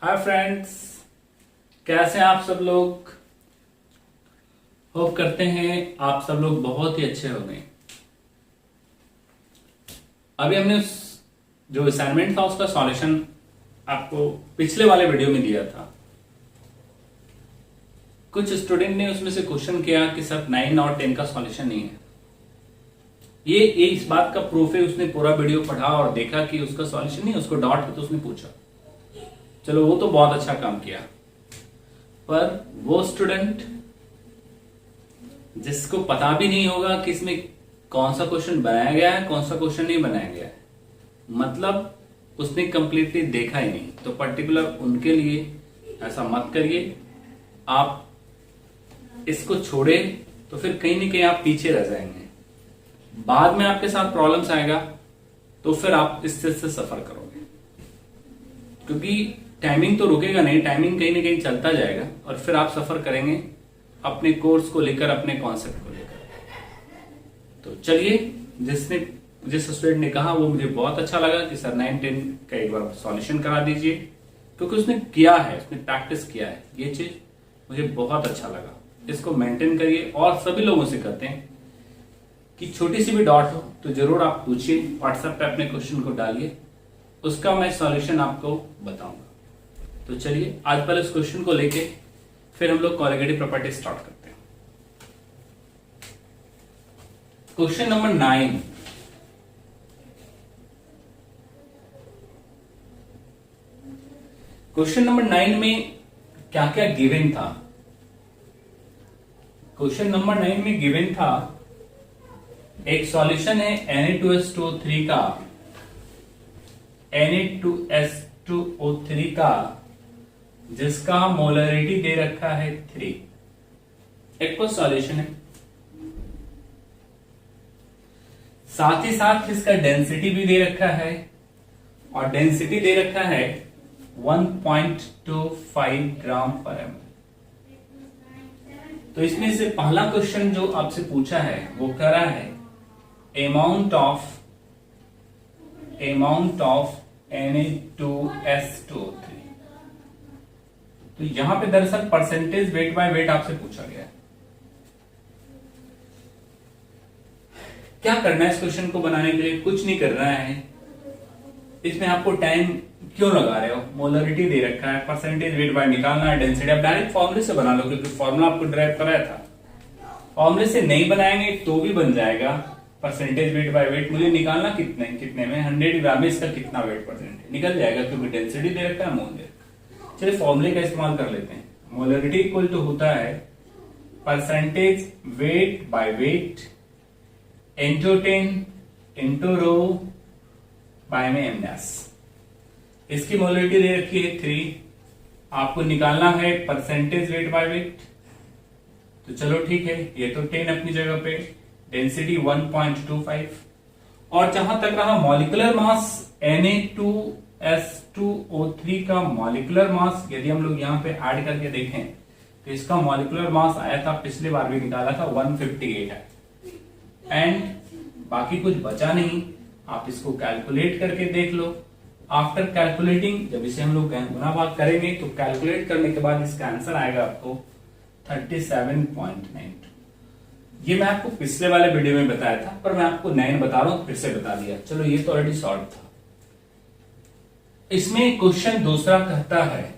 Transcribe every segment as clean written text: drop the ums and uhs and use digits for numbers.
Hi friends, कैसे हैं आप सब लोग। होप करते हैं आप सब लोग बहुत ही अच्छे होंगे। अभी हमने उस जो असाइनमेंट था उसका सॉल्यूशन आपको पिछले वाले वीडियो में दिया था। कुछ स्टूडेंट ने उसमें से क्वेश्चन किया कि सर 9 और 10 का सॉल्यूशन नहीं है। ये इस बात का प्रूफ है, उसने पूरा वीडियो पढ़ा और देखा कि उसका सॉल्यूशन नहीं, उसको डाउट है तो उसने पूछा। चलो वो तो बहुत अच्छा काम किया, पर वो स्टूडेंट जिसको पता भी नहीं होगा कि इसमें कौन सा क्वेश्चन बनाया गया है, कौन सा क्वेश्चन नहीं बनाया गया है, मतलब उसने कंप्लीटली देखा ही नहीं, तो पर्टिकुलर उनके लिए ऐसा मत करिए। आप इसको छोड़े तो फिर कहीं ना कहीं आप पीछे रह जाएंगे, बाद में आपके साथ प्रॉब्लम्स आएगा तो फिर आप इस चीज से सफर करोगे, क्योंकि टाइमिंग तो रुकेगा नहीं, टाइमिंग कहीं ना कहीं चलता जाएगा और फिर आप सफर करेंगे अपने कोर्स को लेकर, अपने कॉन्सेप्ट को लेकर। तो चलिए, जिस स्टूडेंट ने कहा वो मुझे बहुत अच्छा लगा कि सर 9-10 का एक बार सॉल्यूशन करा दीजिए, क्योंकि उसने किया है, उसने प्रैक्टिस किया है। ये चीज मुझे बहुत अच्छा लगा। इसको मेंटेन करिए और सभी लोगों से कहते हैं कि छोटी सी भी डॉट हो तो जरूर आप पूछिए, व्हाट्सएप पे अपने क्वेश्चन को डालिए, उसका मैं सॉल्यूशन आपको बताऊंगा। तो चलिए, आज पहले इस क्वेश्चन को लेके फिर हम लोग कॉलिगेटिव प्रॉपर्टी स्टार्ट करते हैं। Question number 9। क्वेश्चन नंबर 9 में क्या क्या गिवन था। क्वेश्चन नंबर 9 में गिवन था एक सॉल्यूशन है Na2H2O3 का, Na2H2O3 का, जिसका मोलरिटी दे रखा है 3। एक तो सॉल्यूशन है, साथ ही साथ इसका डेंसिटी भी दे रखा है और डेंसिटी दे रखा है 1.25 ग्राम पर एम। तो इसमें से पहला क्वेश्चन जो आपसे पूछा है वो कह रहा है अमाउंट ऑफ Na2H2O3। तो यहां पे दरअसल परसेंटेज वेट बाय वेट आपसे पूछा गया है। क्या करना है इस क्वेश्चन को बनाने के लिए? कुछ नहीं करना है। इसमें आपको टाइम क्यों लगा रहे हो? मोलरिटी दे रखा है, परसेंटेज वेट बाय निकालना है, डेंसिटी आप डायरेक्ट फॉर्मूले से बना लो, क्योंकि फॉर्मूला आपको ड्राइव कराया था। फॉर्मूले से नहीं बनाएंगे तो भी बन जाएगा। परसेंटेज वेट बाय वेट मुझे निकालना कितने में 100 ग्राम में इसका कितना वेट परसेंटेज निकल जाएगा, क्योंकि डेंसिटी दे रखा है, मोल दे रखा है। चलिए फॉर्मूले का इस्तेमाल कर लेते हैं। मोलरिटी इक्वल टू होता है percentage weight by weight into 10 into rho by में एमएस। इसकी मोलरिटी दे रखी है 3, आपको निकालना है परसेंटेज वेट बाय वेट। तो चलो ठीक है, ये तो 10 अपनी जगह पे, डेंसिटी 1.25। और जहां तक रहा मॉलिक्यूलर मास Na2H2O3 का मॉलिक्यूलर मास, यदि हम लोग यहां पे ऐड करके देखें तो इसका मॉलिक्यूलर मास आया था, पिछले बार भी निकाला था, 158 है। एंड बाकी कुछ बचा नहीं, आप इसको कैलकुलेट करके देख लो। आफ्टर कैलकुलेटिंग, जब इसे हम लोग गुना भाग करेंगे तो कैलकुलेट करने के बाद इसका आंसर आएगा आपको 37.92। ये मैं आपको पिछले वाले वीडियो में बताया था, पर मैं आपको 9 बता रहा हूं, फिर से बता दिया। चलो ये तो ऑलरेडी सॉल्व था। इसमें क्वेश्चन दूसरा कहता है,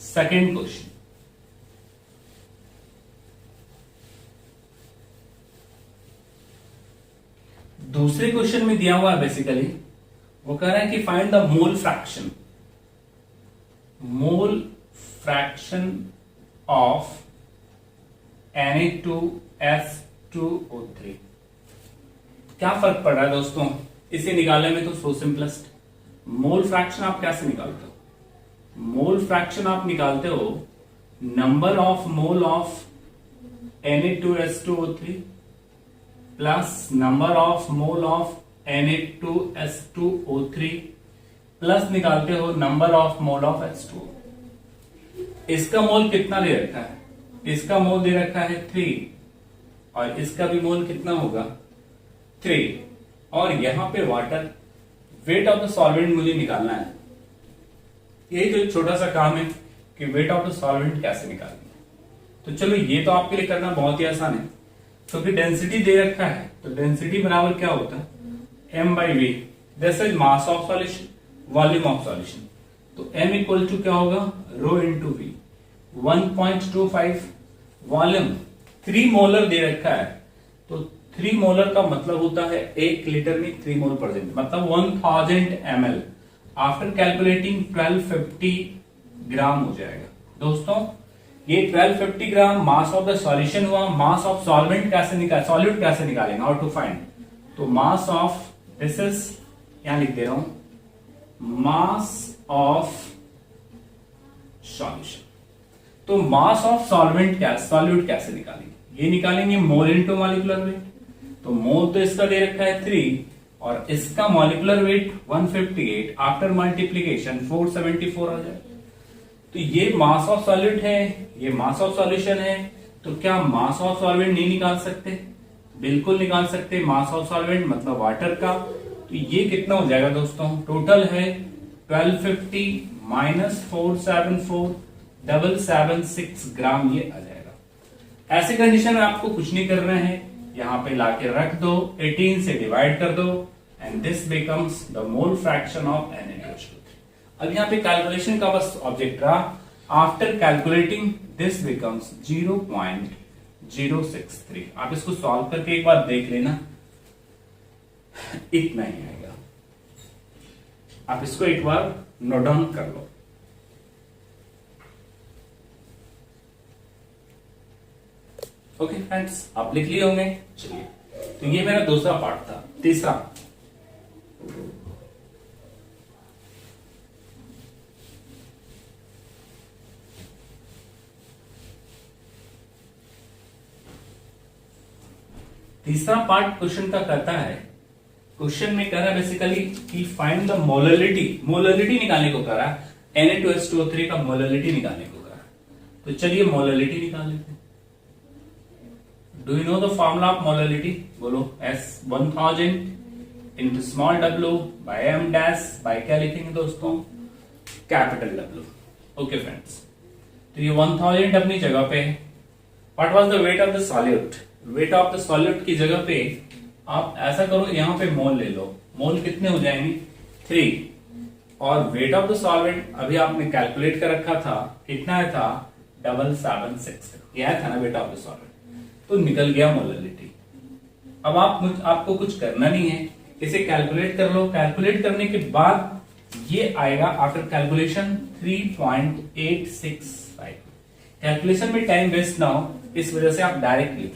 सेकेंड क्वेश्चन, दूसरे क्वेश्चन में दिया हुआ है बेसिकली, वो कह रहा है कि find the mole fraction of Na2H2O3। क्या फर्क पड़ रहा है दोस्तों इसे निकालने में? तो सो सिंपलेस्ट, मोल फ्रैक्शन आप कैसे निकालते हो? मोल फ्रैक्शन आप निकालते हो number of mole of Na2H2O3 plus number of mole of Na2H2O3 plus निकालते हो number of mole of H2O। इसका मोल कितना दे रखा है? इसका मोल दे रखा है 3 और इसका भी मोल कितना होगा 3। और यहां पे water, wait of the solvent मुझे निकालना है। यही तो एक छोटा सा काम है कि वेट ऑफ द सॉल्वेंट कैसे निकालनी है। तो चलो ये तो आपके लिए करना बहुत ही आसान है, क्योंकि डेंसिटी दे रखा है, तो डेंसिटी बराबर क्या होता है m by V, this is mass of solution, volume of solution. तो m इक्वल टू क्या होगा rho into V, 1.25 volume, 3 molar दे रखा है, तो 3 मोलर का मतलब होता है 1 लीटर में 3 मोल प्रेजेंट, मतलब 1000 ml। आफ्टर कैलकुलेटिंग 1250 ग्राम हो जाएगा। दोस्तों ये 1250 ग्राम मास ऑफ द सॉल्यूशन हुआ। मास ऑफ सॉल्वेंट कैसे सॉल्यूट कैसे निकालेंगे, हाउ टू फाइंड, तो मास ऑफ दिस इज, यहां लिख दे रहा हूं मास ऑफ सॉल्यूशन। तो मास ऑफ सॉल्वेंट क्या, सॉल्यूट कैसे निकालेंगे, ये निकालेंगे मोल इनटू मॉलिक्यूलर वेट। तो मोल तो इसका दे रखा है 3 और इसका मॉलिक्यूलर वेट 158, आफ्टर मल्टीप्लीकेशन 474 आ जाए। तो ये मास ऑफ सॉल्यूट है, ये मास ऑफ सॉल्यूशन है, तो क्या मास ऑफ सॉल्वेंट नहीं निकाल सकते, बिल्कुल निकाल सकते। मास ऑफ सॉल्वेंट मतलब वाटर का, तो ये कितना हो जाएगा दोस्तों, टोटल है 1250 माइनस 474 776 ग्राम, ये आ जाएगा। ऐसे कंडीशन में आपको कुछ नहीं करना है, यहां पे लाके रख दो, 18 से डिवाइड कर दो and this becomes the mole fraction of Na2O3। अब यहां पे कैलकुलेशन का बस ऑब्जेक्ट रहा, आफ्टर कैलकुलेटिंग दिस बिकम्स 0.063। आप इसको सॉल्व करके एक बार देख लेना, इतना ही आएगा। आप इसको एक बार नोट डाउन कर लो। ओके फ्रेंड्स, आप लिख लिए होंगे। चलिए, तो ये मेरा दूसरा पार्ट था। तीसरा, पार्ट क्वेश्चन का कहता है, क्वेश्चन में कह रहा है बेसिकली कि फाइंड द मोलरिटी, मोलरिटी निकालने को कह रहा है, Na2H2O3 का मोलरिटी निकालने को कह रहा है। तो चलिए मोलरिटी निकाल लेते हैं। Do you know the formula of molarity, बोलो, S 1000 into small w by m dash, by क्या लिखेंगे दोस्तों, कैपिटल W। ओके फ्रेंड्स, तो ये 1000 अपनी जगह पे है। What was the weight of the solute, wait of the solute की जगह पे आप ऐसा करो, यहां पे मोल ले लो, मोल कितने हो जाएंगे 3, और वेट ऑफ द सॉल्वेंट अभी आपने कैलकुलेट कर रखा था, कितना है था 776, यह था ना वेट ऑफ द सॉल्वेंट, तो निकल गया मोलरिटी। अब आपको कुछ करना नहीं है, इसे कैलकुलेट कर लो। कैलकुलेट करने के बाद ये आएगा आफ्टर कैलकुलेशन 3.865। कैलकुलेशन में टाइम वेस्ट ना हो, इस वजह से आप डायरेक्ट लिख लो।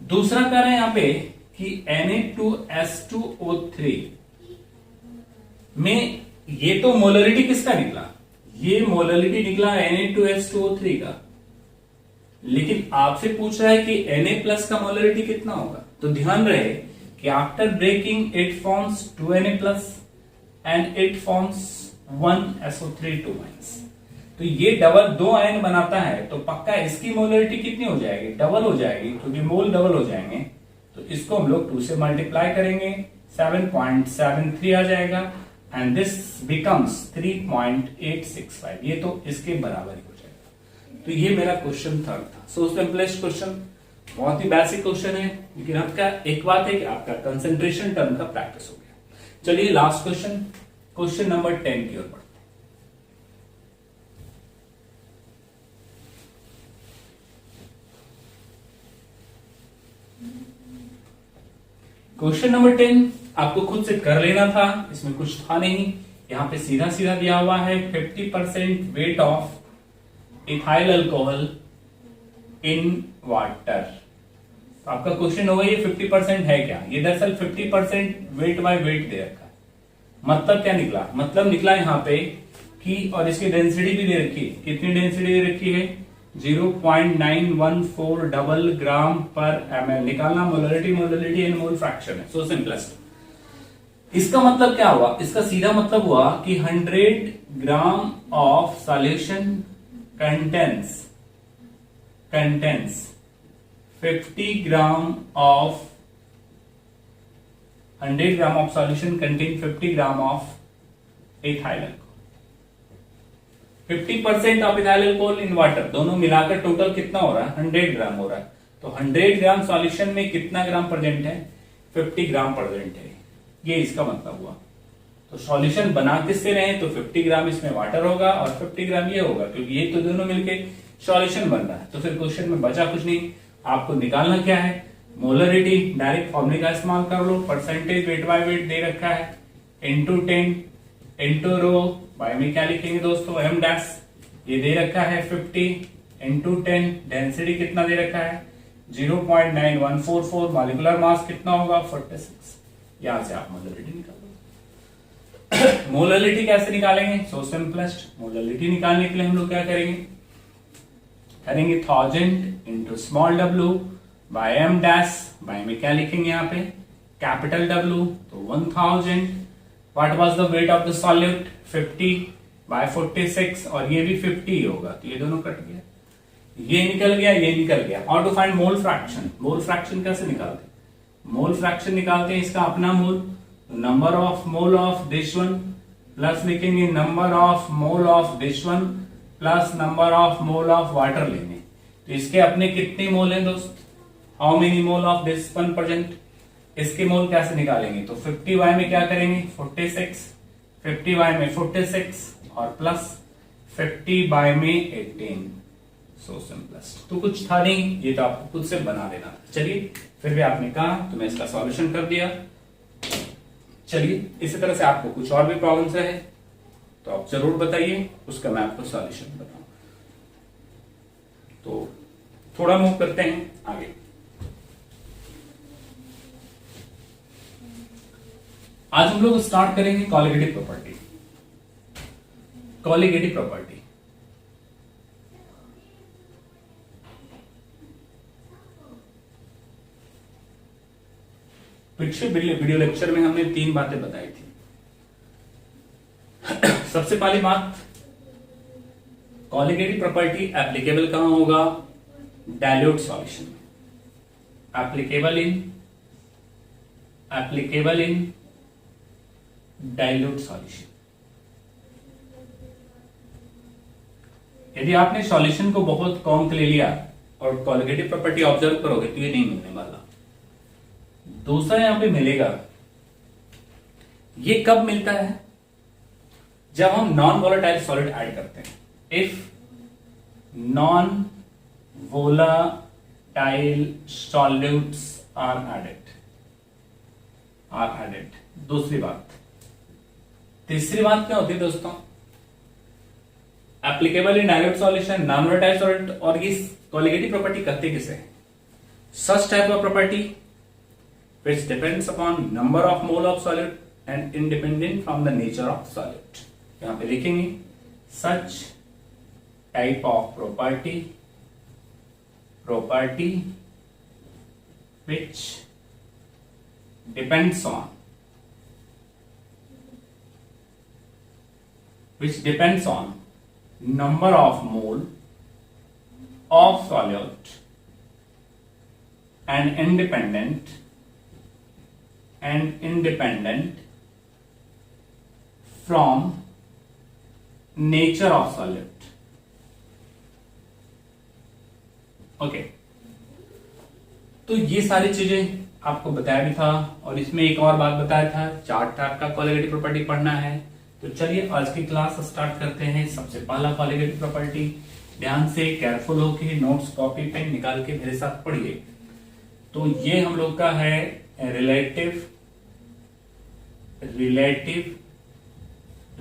दूसरा कह रहे हैं यहां पे कि Na2S2O3 में ये तो मोलरिटी किसका निकला, ये मोलरिटी निकला Na2S2O3 का, लेकिन आपसे पूछ रहा है कि Na प्लस का मोलरिटी कितना होगा। तो ध्यान रहे कि after breaking it forms 2Na plus and it forms 1SO3 2 minus. तो ये डबल 2 आयन बनाता है, तो पक्का इसकी मोलरिटी कितनी हो जाएगी, डबल हो जाएगी, क्योंकि मोल डबल हो जाएंगे। तो इसको हम लोग 2 से मल्टीप्लाई करेंगे, 7.73 आ जाएगा एंड दिस बिकम्स 3.865। ये तो इसके बराबर ही हो जाएगा। तो ये मेरा क्वेश्चन थर्ड था। सो सिंपलेस्ट क्वेश्चन, बहुत ही बेसिक क्वेश्चन है, लेकिन आपका एक बात है कि आपका कंसंट्रेशन टर्म का प्रैक्टिस हो गया। चलिए लास्ट क्वेश्चन, क्वेश्चन नंबर 10 की ओर बढ़ते हैं। क्वेश्चन नंबर 10 आपको खुद से कर लेना था, इसमें कुछ था नहीं, यहां पे सीधा सीधा दिया हुआ है 50% weight of ethyl alcohol in water. तो आपका क्वेश्चन होगा ये 50% है क्या, ये दरअसल 50% वेट बाय वेट दे रखा है। मतलब क्या निकला, मतलब निकला यहां पे कि, और इसकी डेंसिटी भी दे रखी है, कितनी डेंसिटी दे रखी है 0.914 डबल ग्राम पर ml। निकालना molarity, molarity and mole fraction है, सो सिंपलेस्ट। इसका मतलब क्या हुआ, इसका सीधा मतलब हुआ कि 100 gram of solution contains 50 gram of 100 gram of solution contain 50 gram of ethyl alcohol. 50% of ethyl alcohol in water, दोनों मिलाकर टोटल कितना हो रहा है? 100 ग्राम हो रहा है। तो 100 ग्राम सॉल्यूशन में कितना ग्राम प्रेजेंट है? 50 ग्राम प्रेजेंट है। ये इसका मतलब हुआ। तो सॉल्यूशन बना किससे रहे? तो 50 ग्राम इसमें वाटर होगा और 50 ग्राम ये होगा, क्योंकि ये तो दोनों मिलके सॉल्यूशन बन रहा है। तो फिर क्वेश्चन में बचा कुछ नहीं, आपको निकालना क्या है? मोलरिटी। डायरेक्ट फॉर्मूले का इस्तेमाल कर लो। परसेंटेज वेट बाय वेट दे रखा है, इंटू 10 इंटू रो बाय में क्या लिखेंगे दोस्तों? M dash. ये दे रखा है 50 इंटू 10। डेंसिटी कितना दे रखा है? 0.9144। मॉलिक्यूलर मास कितना होगा? 46। यहां से आप मोलरिटी निकालो। मोलरिटी कैसे निकालेंगे? सो सिंपलेस्ट। मोलरिटी निकालने के लिए हम लोग क्या करेंगे? 1000 into small w by M dash. By में क्या लिखेंगे यहाँ पे? Capital W। तो 1000। What was the weight of the solute? 50 by 46, और ये भी 50 होगा, तो ये दोनों कट गया, ये निकल गया, ये निकल गया। How to find mole fraction? Mole fraction कैसे निकालते हैं? मोल फ्रैक्शन निकालते हैं इसका अपना mole, number of mole of this one plus लिखेंगे number of mole of this one plus number of mole of water लेंगे। तो इसके अपने कितने मोल हैं दोस्त? How many mole of this one present? इसके मोल कैसे निकालेंगे? तो 50y में क्या करेंगे? 46, 50y में 46 और प्लस 50y में 18। सो सिंपलेस्ट। तो कुछ था नहीं, ये तो आपको खुद से बना लेना था। चलिए, फिर भी आपने कहा तो मैं इसका सॉल्यूशन कर दिया। चलिए, इसी तरह से आपको कुछ और भी प्रॉब्लम्स रहे तो आप जरूर बताइए, उसका मैं आपको सॉल्यूशन बताऊंगा। तो थोड़ा मूव करते हैं आगे। आज हम लोग स्टार्ट करेंगे कॉलिगेटिव प्रॉपर्टी। कॉलिगेटिव प्रॉपर्टी पिछले वीडियो लेक्चर में हमने 3 बातें बताई थी। सबसे पहली बात, कॉलिगेटिव प्रॉपर्टी एप्लीकेबल कहां होगा? डाइल्यूट सॉल्यूशन में। Applicable in dilute solution. यदि आपने सॉल्यूशन को बहुत कम ले लिया और कॉलिगेटिव प्रॉपर्टी ऑब्जर्व करोगे तो ये नहीं मिलने वाला। दूसरा यहां पे मिलेगा, ये कब मिलता है? जब हम नॉन वोलेटाइल सॉलिड ऐड करते हैं। If non volatile solutes are added. दूसरी बात। तीसरी बात क्या होती है दोस्तों? Applicable in dilute solution, non volatile solid, और ये कॉलिगेटिव प्रॉपर्टी कहते किसे? Such type of property which depends upon number of mole of solid and independent from the nature of solid। यहां पे लिखेंगे such type of property which depends on number of mole of solute and independent from nature of solute। Okay, तो ये सारी चीजें आपको बताया भी था, और इसमें एक और बात बताया था, 4 टाइप का कॉलिगेटिव प्रॉपर्टी पढ़ना है। तो चलिए आज की क्लास स्टार्ट करते हैं। सबसे पहला कॉलिगेटिव प्रॉपर्टी, ध्यान से केयरफुल होके नोट्स कॉपी पेन निकाल के मेरे साथ पढ़िए। तो ये हम लोग का है relative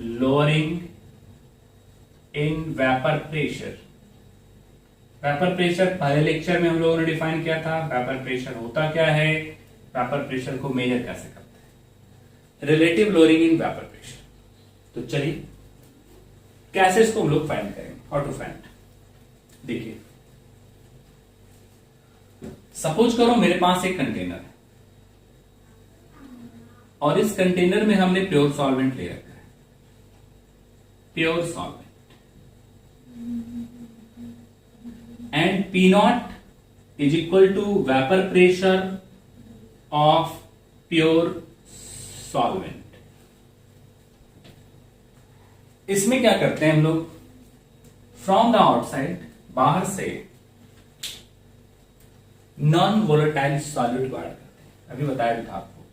lowering in vapour pressure. Vapour pressure पहले लेक्चर में हम लोगों ने डिफाइन किया था। वेपर प्रेशर होता क्या है, वेपर प्रेशर को मेजर कैसे करते हैं, relative lowering in vapour pressure. तो चलिए कैसे इसको हम लोग फाइंड करेंगे, हाउ टू फाइंड। देखिए, सपोज करो मेरे पास एक कंटेनर है और इस कंटेनर में हमने प्योर सॉल्वेंट ले रखा है, pure solvent, and P nought is equal to vapour pressure of pure solvent. इसमें क्या करते हैं हम लोग, फ्रॉम द आउटसाइड, बाहर से नॉन वोलेटाइल सॉल्यूट को ऐड करते हैं। अभी बताया था आपको,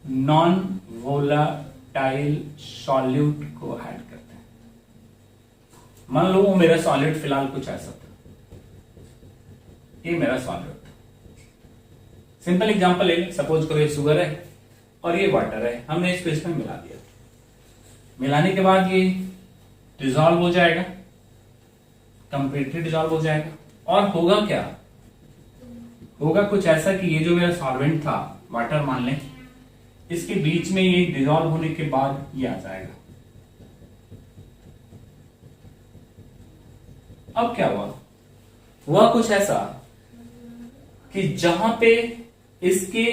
नॉन वोलेटाइल सॉल्यूट को ऐड करते हैं। मान लो मेरा सॉल्यूट फिलहाल कुछ ऐसा था, ये मेरा सॉल्यूट था। सिंपल एग्जांपल है, सपोज करो ये शुगर है और ये वाटर है, हमने इसको इसमें मिला दिया। मिलाने के बाद ये डिसॉल्व हो जाएगा, कंप्लीटली डिसॉल्व हो जाएगा। और होगा क्या, होगा कुछ ऐसा कि ये जो मेरा सॉल्वेंट था, वाटर मान लें, इसके बीच में ये डिसॉल्व होने के बाद ये आ जाएगा। अब क्या हुआ, हुआ कुछ ऐसा कि जहां पे इसके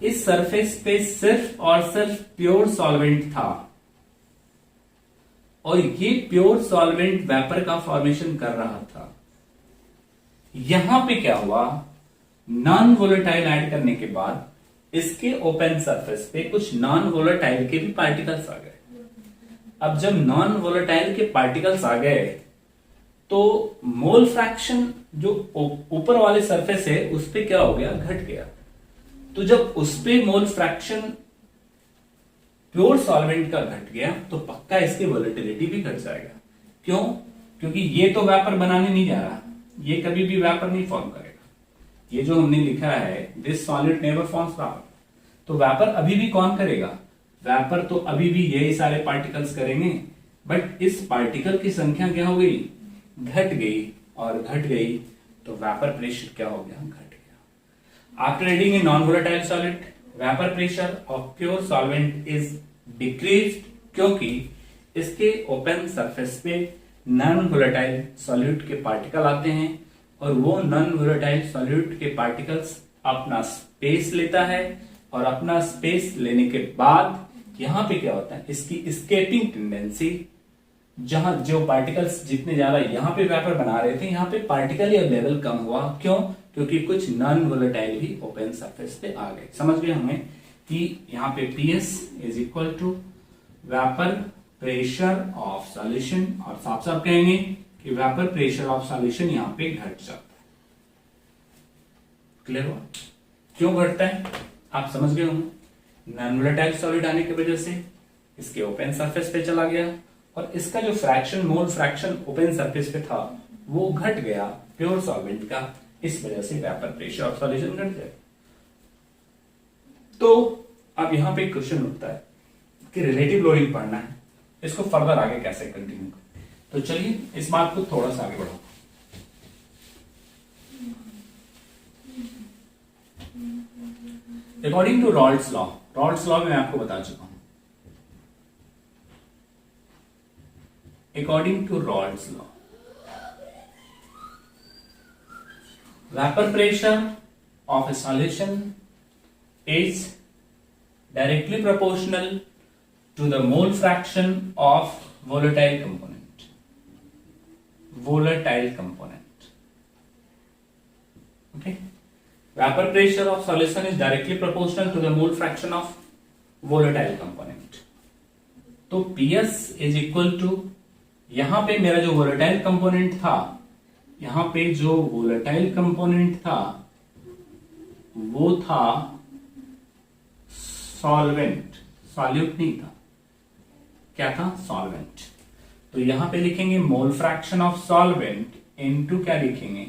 इस सरफेस पे सिर्फ और सिर्फ प्योर सॉल्वेंट था और ये प्योर सॉल्वेंट वेपर का फॉर्मेशन कर रहा था। यहां पे क्या हुआ, नॉन वोलेटाइल ऐड करने के बाद इसके ओपन सरफेस पे कुछ नॉन वोलेटाइल के भी पार्टिकल्स आ गए। अब जब नॉन वोलेटाइल के पार्टिकल्स आ गए तो मोल फ्रैक्शन जो ऊपर वाले सरफेस है उस पे क्या हो गया, घट गया। तो जब उस पे मोल फ्रैक्शन प्योर सॉल्वेंट का घट गया तो पक्का इसकी वोलेटिलिटी भी घट जाएगा। क्यों, क्योंकि ये तो वेपर बनाने नहीं जा रहा, ये कभी भी वेपर नहीं फॉर्म करेगा। ये जो हमने लिखा है, this solid never forms vapour, तो वेपर अभी भी कौन करेगा, वेपर तो अभी भी यही सारे पार्टिकल्स करेंगे, बट इस पार्टिकल की संख्या क्या हो गई, घट गई, और घट गई तो वेपर प्रेशर क्या हो गया, घट गया। After adding a non volatile solid, vapour pressure of pure solvent is decreased, क्योंकि इसके ओपन सरफेस पे नॉन वोलेटाइल सॉल्यूट के पार्टिकल आते हैं और वो नॉन वोलेटाइल सॉल्यूट के पार्टिकल्स अपना स्पेस लेता है, और अपना स्पेस लेने के बाद यहां पे क्या होता है, इसकी एस्केपिंग टेंडेंसी, जहां जो पार्टिकल्स जितने ज्यादा यहां पे वेपर बना रहे थे, यहां पे पार्टिकल या लेवल कम हुआ। क्यों, क्योंकि कुछ नॉन वोलेटाइल भी ओपन सरफेस पे आ गए। समझ गए हमें कि यहाँ पे PS is equal to vapour pressure of solution, और साफ साफ कहेंगे कि वेपर प्रेशर ऑफ सॉल्यूशन यहाँ पे घट जाता है। क्लियर हुआ, क्यों घटता है आप समझ गए होंगे। नॉन वोलेटाइल सॉलिड आने की वजह से इसके ओपन सरफेस पे चला गया, और इसका जो fraction, mole fraction open surface पे था वो घट गया प्योर सॉल्वेंट का, इस वजह से वेपर प्रेशर ऑफ सॉल्यूशन घट जाए। तो अब यहां पे क्वेश्चन उठता है कि रिलेटिव लोडिंग पढ़ना है, इसको फर्दर आगे कैसे कंटिन्यू करें। तो चलिए इस बात को थोड़ा सा आगे बढ़ाओ। According to Raoult's law, Raoult's law में आपको बता चुका हूं। According to Raoult's law, vapour pressure of a solution is directly proportional to the mole fraction of volatile component. Volatile component. Okay. Vapor pressure of solution is directly proportional to the mole fraction of volatile component. तो PS is equal to, यहां पे मेरा जो volatile component था, यहां पे जो volatile component था वो था सॉल्वेंट, सॉल्यूट नहीं था, क्या था, सॉल्वेंट। तो यहां पे लिखेंगे mole fraction of solvent into क्या लिखेंगे,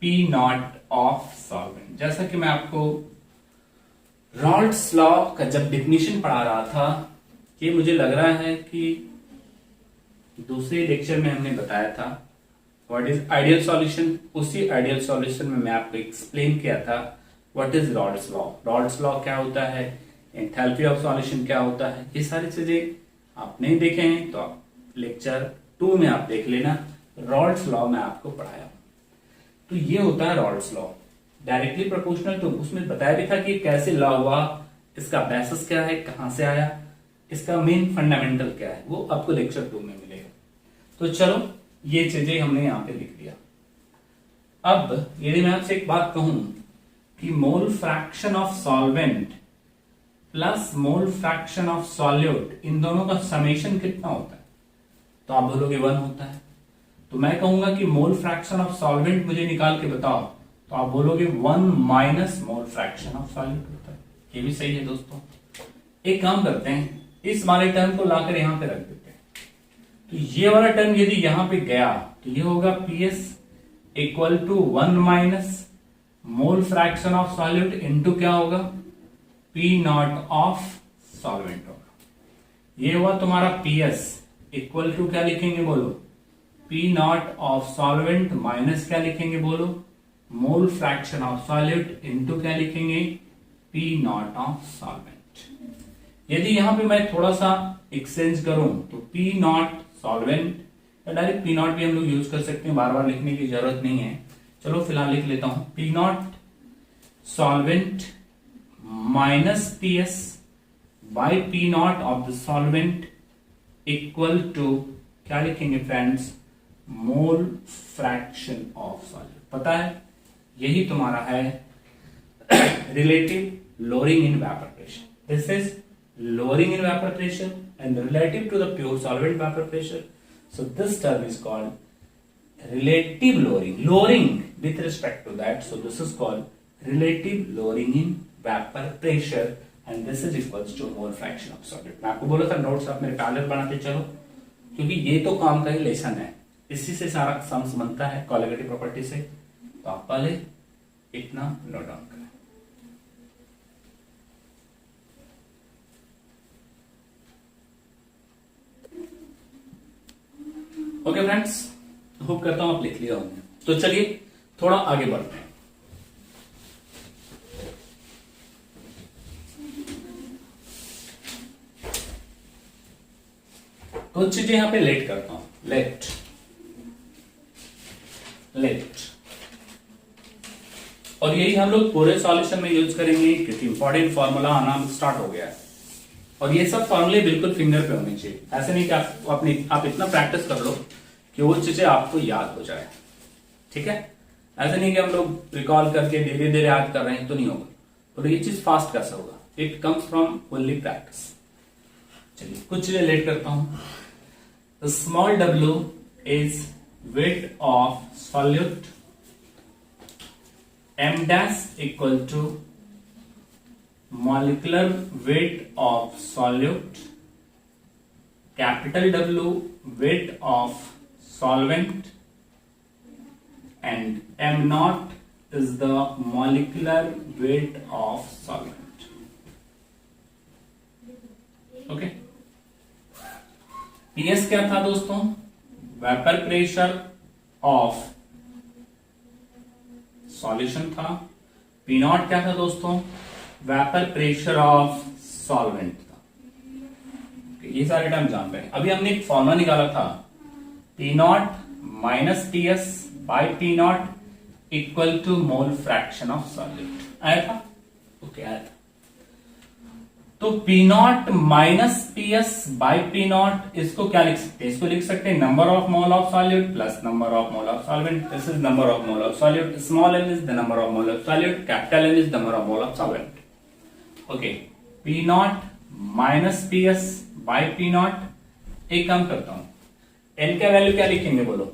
P नॉट ऑफ सॉल्वेंट। जैसा कि मैं आपको रॉल्ड्स लॉ का जब डेफिनेशन पढ़ा रहा था, ये मुझे लग रहा है कि दूसरे लेक्चर में हमने बताया था व्हाट इज आइडियल सॉल्यूशन। उसी आइडियल सॉल्यूशन में मैं आपको एक्सप्लेन किया था what is रॉल्ड्स law, Raoult's law क्या होता है, एंथैल्पी ऑफ सॉल्यूशन क्या होता है। ये सारी चीजें आप नहीं देखे हैं तो आप लेक्चर 2 में आप देख लेना, रॉल्ड्स लॉ में आपको पढ़ाया। तो ये होता है रॉल्ड्स लॉ, डायरेक्टली प्रोपोर्शनल। तो उसमें बताया भी था कि कैसे लॉ हुआ, इसका बेसिस क्या है, कहां से आया, इसका मेन फंडामेंटल क्या है, वो आपको लेक्चर 2 में मिलेगा। तो चलो ये चीजें हमने यहां पे लिख दिया। अब यदि मैं आपसे एक बात कहूं कि mole fraction of solvent plus mole fraction of solute, इन दोनों का समेशन कितना होता है, तो आप बोलोगे 1 होता है। तो मैं कहूंगा कि मोल फ्रैक्शन ऑफ सॉल्वेंट मुझे निकाल के बताओ, तो आप बोलोगे 1 minus mole fraction of solvent होता है। ये भी सही है दोस्तों। एक काम करते हैं, इस वाले टर्म को लाकर यहां पे रख देते हैं। तो ये वाला टर्म यदि यहां पे गया तो ये होगा PS equal to 1 minus mole fraction of solvent into क्या होगा, पी नॉट ऑफ सॉल्वेंट होगा। ये हुआ तुम्हारा पीएस इक्वल टू क्या लिखेंगे बोलो, P not of solvent minus क्या लिखेंगे बोलो, मोल फ्रैक्शन ऑफ सॉल्वेंट इनटू क्या लिखेंगे, पी नॉट ऑफ सॉल्वेंट। यदि यहां पे मैं थोड़ा सा एक्सचेंज करूं तो पी नॉट सॉल्वेंट या डायरेक्ट पी नॉट भी हम लोग यूज कर सकते हैं, बार बार लिखने की जरूरत नहीं है। चलो फिलहाल लिख लेता हूं, P nought solvent minus PS by P not of the solvent equal to क्या लिखेंगे friends, mole fraction of solvent. पता है यही तुम्हारा है relative lowering in vapour pressure. This is lowering in vapor pressure and relative to the pure solvent vapor pressure. So this term is called relative lowering. Lowering with respect to that. So this is called relative lowering in vapor pressure and this is equals to mole fraction of solvent. मैं आपको बोला था notes आप मेरे parallel बनाते चलो, क्योंकि ये तो काम का ही लेसन है, इसी से सारा सम्स बनता है कोलिगेटिव प्रॉपर्टी से। तो आप पहले इतना नोट डाउन करें। ओके फ्रेंड्स, होप करता हूं आप लिख लिया होंगे। तो चलिए थोड़ा आगे बढ़ते हैं। कुछ चीजें यहां पे लेट करता हूं, लेट और यही हम लोग पूरे सॉल्यूशन में यूज करेंगे क्योंकि इंपॉर्टेंट फॉर्मूला आना स्टार्ट हो गया है और ये सब फॉर्मूले बिल्कुल फिंगर पे होने चाहिए। ऐसे नहीं कि आप इतना प्रैक्टिस कर लो कि वो चीजें आपको याद हो जाए, ठीक है। ऐसे नहीं कि हम लोग रिकॉल करके धीरे धीरे याद कर रहे हैं तो नहीं होगा, और ये चीज फास्ट कैसे होगा, it comes from only practice. चलिए कुछ चीजें लेट करता हूं। Small w is weight of solute m dash equal to molecular weight of solute, capital W weight of solvent, and m naught is the molecular weight of solvent. Okay. PS क्या था दोस्तों, vapour pressure of solution था। P not क्या था दोस्तों, vapour pressure of solvent था। ये सारे टर्म जान रहे हैं। अभी हमने एक फॉर्मूला निकाला था, P not minus T S by P nought equal to mole fraction of solute, आया था। ओके आया था। तो P not minus P S by P nought, इसको क्या लिख सकते हैं, इसको लिख सकते हैं number of mole of solute plus number of mole of solvent. This is number of mole of solute, small N is the number of mole of solute, capital N is number of mole of solvent. Okay, P not minus P S by P not. एक काम करता हूं, N का value क्या लिखेंगे बोलो,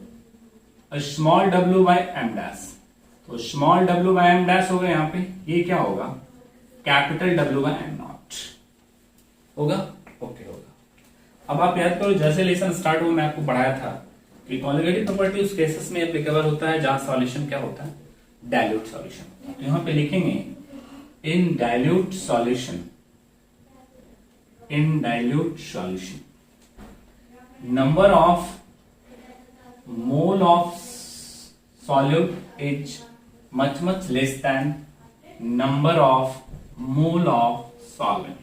small W by M dash. तो small W by M dash होगा यहाँ पे, ये क्या होगा, capital W by M naught होगा। ओके होगा। अब आप याद करो, जैसे लेसन स्टार्ट हुआ मैं आपको पढ़ाया था कि कॉलिगेटिव प्रॉपर्टी उस केसेस में एप्लीकेबल होता है जहां सॉल्यूशन क्या होता है, डाइल्यूट सॉल्यूशन। तो यहां पे लिखेंगे इन dilute solution, in dilute solution number of mole of solute is much less than number of mole of solvent।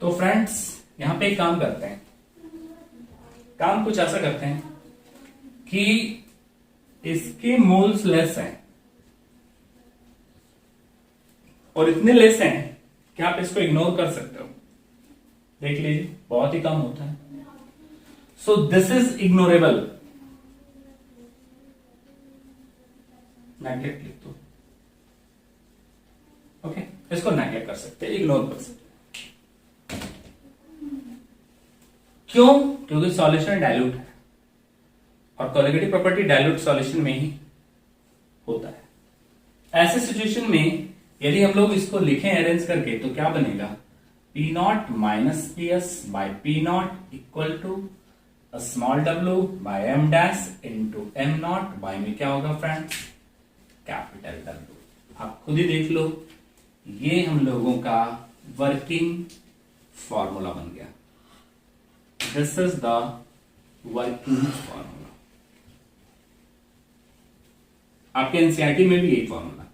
तो फ्रेंड्स यहां पे एक काम करते हैं, काम कुछ ऐसा करते हैं कि इसके मोल्स लेस हैं और इतने लेस हैं कि आप इसको इग्नोर कर सकते हो। देख लीजिए बहुत ही कम होता है। So this is ignorable, neglect लिख दो। ओके, इसको नेगलेक्ट कर सकते हैं, इग्नोर कर सकते हैं। क्यों? क्योंकि सॉल्यूशन डाइल्यूट है। और कोलिगेटिव प्रॉपर्टी डाइल्यूट सॉल्यूशन में ही होता है। ऐसे सिचुएशन में यदि हम लोग इसको लिखें अरेंज करके तो क्या बनेगा, P not minus P S by P nought equal to small W by M dash into M not by में क्या होगा फ्रेंड्स, कैपिटल डब्ल्यू। आप खुद ही देख लो, ये हम लोगों का वर्किंग फॉर्मूला बन गया। This is the working formula. आपके एनसीईआरटी में भी यही फॉर्मूला।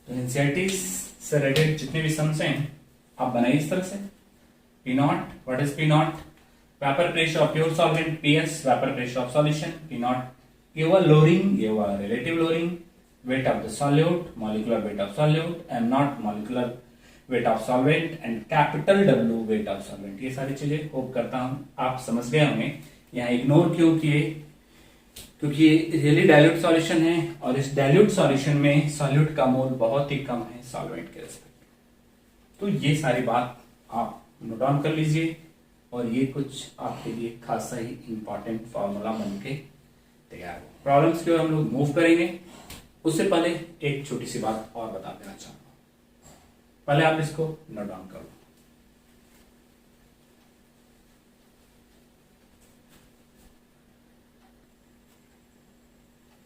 तो एनसीईआरटी से रिलेटेड जितने भी सम्स हैं आप बनाइए इस तरह से। P not, what is P not, vapour pressure of pure solvent, PS vapour pressure of solution, P not ये हुआ लोरिंग, ये हुआ relative Tshering, weight of the solute, molecular weight of solute, m naught molecular weight of solvent and capital W weight of solvent। ये सारी चीजें hope करता हूं आप समझ गए होंगे। यहाँ इग्नोर क्यों किए, क्योंकि ये रियली डाइल्यूट सॉल्यूशन है और इस डाइल्यूट सॉल्यूशन में सॉल्यूट का मोल बहुत ही कम है सॉल्वेंट के रिस्पेक्ट। तो ये सारी बात आप नोट डाउन कर लीजिए और ये कुछ आपके लिए खासा ही इंपॉर्टेंट फॉर्मूला बन के तैयार हो। प्रॉब्लम्स की ओर हम लोग मूव करेंगे, उससे पहले एक छोटी सी बात और बता देना चाहता हूं। पहले आप इसको नोट डाउन करो।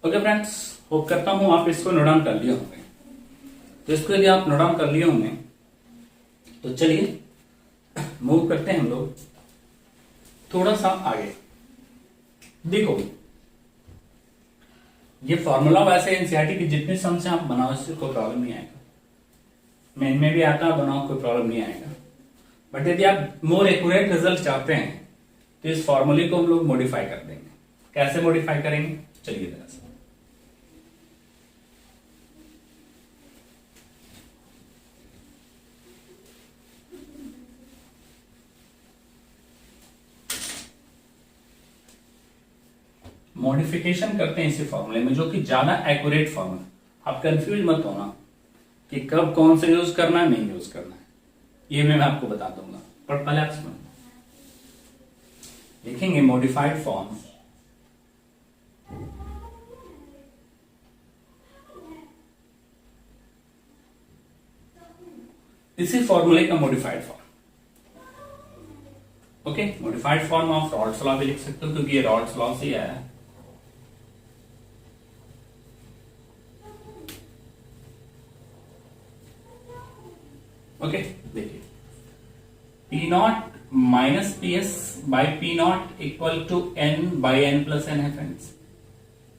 ओके फ्रेंड्स, होप करता हूं आप इसको नोट डाउन कर लिए होंगे। तो इसको यदि आप नोट डाउन कर लिए होंगे तो चलिए मूव करते हैं हम लोग थोड़ा सा आगे। देखो ये फॉर्मूला वैसे एनसीईआरटी के जितने सम्स हैं आप बनाओ, इससे कोई प्रॉब्लम नहीं आएगा। मेन में भी आता है, बनाओ कोई प्रॉब्लम नहीं आएगा। बट यदि आप मोर एक्यूरेट रिजल्ट चाहते हैं तो इस फॉर्मूले को हम लोग मॉडिफाई कर देंगे। कैसे मॉडिफाई करेंगे, चलिए जरा सा। मॉडिफिकेशन करते हैं इसी फॉर्मूले में, जो कि ज्यादा एक्यूरेट फॉर्मूला। आप कंफ्यूज मत होना कि कब कौन सा यूज करना है, नहीं यूज करना है, ये मैं आपको बता दूंगा। पर पहले आप सुनो, लिखेंगे मॉडिफाइड फॉर्म इसी फॉर्मूले का modified form. Okay, modified form of Rawls law भी लिख सकते हो क्योंकि ये रॉल्स लॉ से आया है। ओके, देखिए P not minus P S by P nought equal to N by N plus N है फ्रेंड्स।